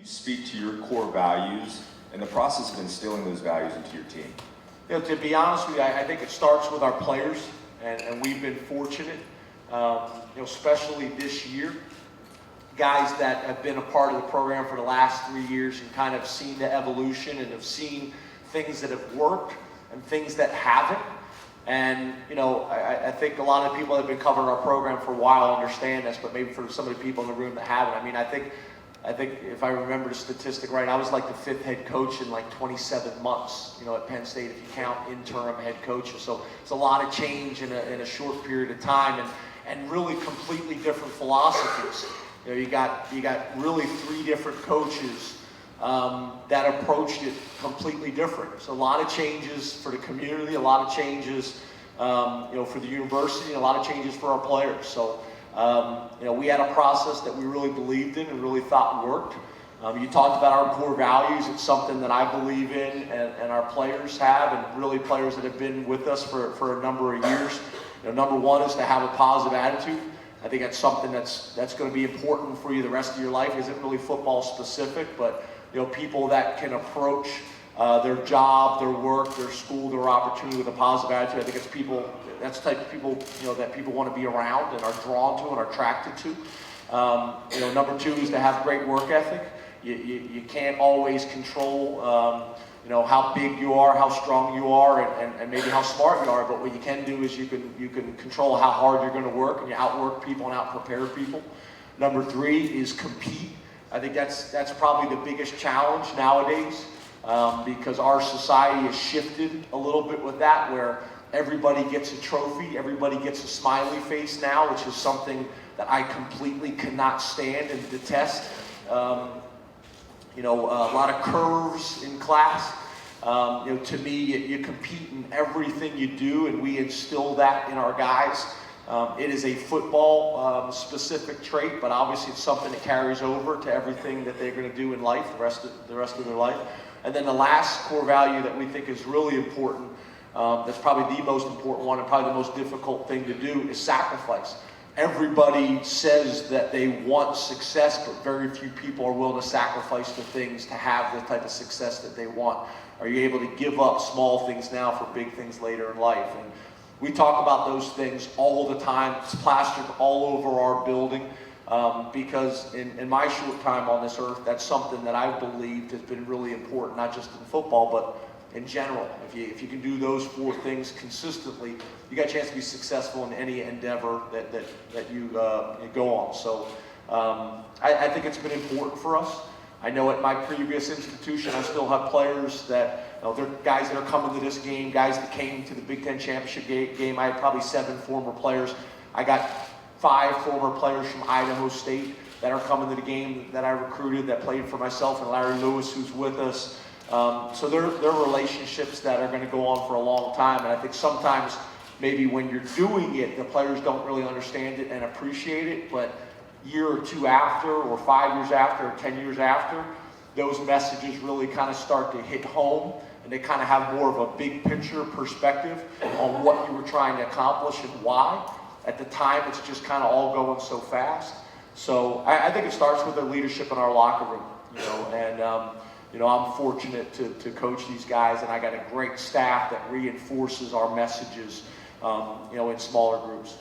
speak to your core values and the process of instilling those values into your team? You know, to be honest with you, I think it starts with our players, and we've been fortunate, you know, especially this year. Guys that have been a part of the program for the last 3 years and kind of seen the evolution and have seen things that have worked and things that haven't. And, you know, I think a lot of people that have been covering our program for a while understand this, but maybe for some of the people in the room that haven't. I mean, I think if I remember the statistic right, I was like the 5th head coach in like 27 months, you know, at Penn State, if you count interim head coaches. So it's a lot of change in a short period of time, and really completely different philosophies. You know, you got really 3 different coaches that approached it completely different. So a lot of changes for the community, a lot of changes, you know, for the university, and a lot of changes for our players. So, you know, we had a process that we really believed in and really thought worked. You talked about our core values. It's something that I believe in, and our players have, and really players that have been with us for a number of years. You know, number 1 is to have a positive attitude. I think that's something that's going to be important for you the rest of your life. It isn't really football specific, but you know, people that can approach their job, their work, their school, their opportunity with a positive attitude. I think it's people. That's the type of people, you know, that people want to be around and are drawn to and are attracted to. You know, number 2 is to have great work ethic. You can't always control, you know, how big you are, how strong you are, and maybe how smart you are. But what you can do is you can control how hard you're going to work, and you outwork people and outprepare people. Number 3 is compete. I think that's probably the biggest challenge nowadays, because our society has shifted a little bit with that, where everybody gets a trophy, everybody gets a smiley face now, which is something that I completely cannot stand and detest. You know, a lot of curves in class. You know, to me, you compete in everything you do, and we instill that in our guys. It is a football specific trait, but obviously it's something that carries over to everything that they're going to do in life, the rest of their life. And then the last core value that we think is really important, that's probably the most important one and probably the most difficult thing to do, is sacrifice. Everybody says that they want success, but very few people are willing to sacrifice the things to have the type of success that they want. Are you able to give up small things now for big things later in life? And we talk about those things all the time. It's plastered all over our building, because in my short time on this earth, that's something that I've believed has been really important, not just in football, but in general. If you can do those 4 things consistently, you got a chance to be successful in any endeavor that you go on. So I think it's been important for us. I know at my previous institution, I still have players that, you know, they're guys that are coming to this game, guys that came to the Big Ten Championship game. I had probably 7 former players. I got 5 former players from Idaho State that are coming to the game that I recruited, that played for myself, and Larry Lewis, who's with us. So they're relationships that are going to go on for a long time. And I think sometimes maybe when you're doing it, the players don't really understand it and appreciate it. But year or 2 after, or 5 years after, or 10 years after, those messages really kind of start to hit home, and they kind of have more of a big picture perspective on what you were trying to accomplish and why. At the time, it's just kind of all going so fast. So I think it starts with the leadership in our locker room, you know, and you know, I'm fortunate to coach these guys, and I got a great staff that reinforces our messages, you know, in smaller groups.